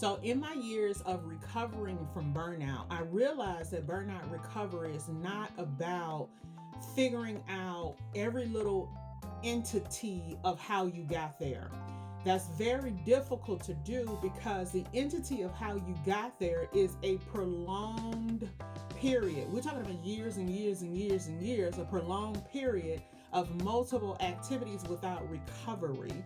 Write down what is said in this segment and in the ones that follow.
So, in my years of recovering from burnout, I realized that burnout recovery is not about figuring out every little entity of how you got there. That's very difficult to do because the entity of how you got there is a prolonged period. We're talking about years and years and years and years, a prolonged period of multiple activities without recovery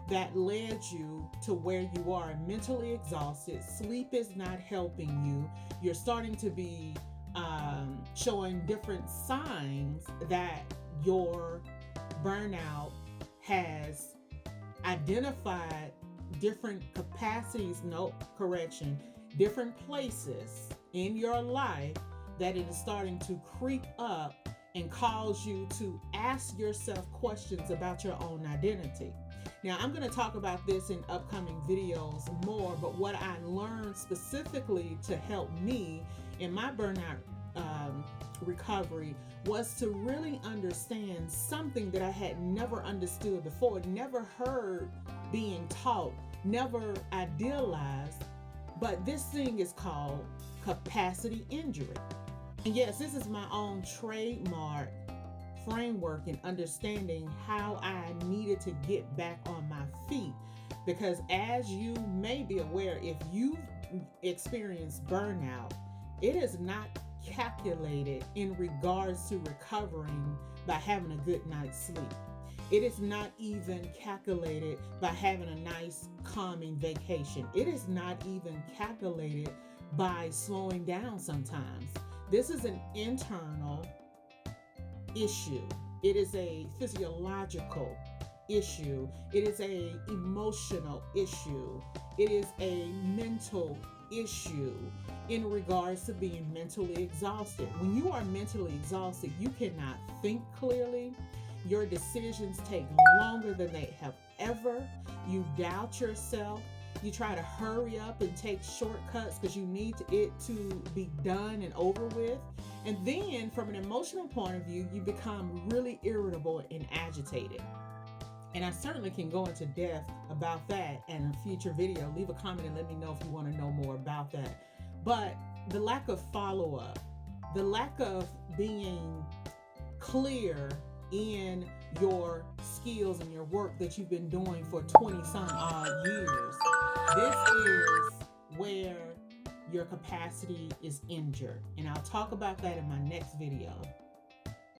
that led you to where you are mentally exhausted. Sleep is not helping you. You're starting to be showing different signs that your burnout has identified different capacities, no correction, different places in your life that it is starting to creep up and cause you to ask yourself questions about your own identity. Now, I'm going to talk about this in upcoming videos more, but what I learned specifically to help me in my burnout recovery was to really understand something that I had never understood before, never heard being taught, never idealized, but this thing is called capacity injury. And yes, this is my own trademark framework in understanding how I needed to get back on my feet. Because as you may be aware, if you've experienced burnout, it is not calculated in regards to recovering by having a good night's sleep. It is not even calculated by having a nice calming vacation. It is not even calculated by slowing down sometimes. This is an internal issue. It is a physiological issue. It is a emotional issue. It is a mental issue in regards to being mentally exhausted. When you are mentally exhausted, you cannot think clearly. Your decisions take longer than they have ever. You doubt yourself. You try to hurry up and take shortcuts because you need it to be done and over with. And then from an emotional point of view, you become really irritable and agitated. And I certainly can go into depth about that in a future video. Leave a comment and let me know if you want to know more about that. But the lack of follow-up, the lack of being clear in your skills and your work that you've been doing for 20 some odd years, this is where your capacity is injured. And I'll talk about that in my next video.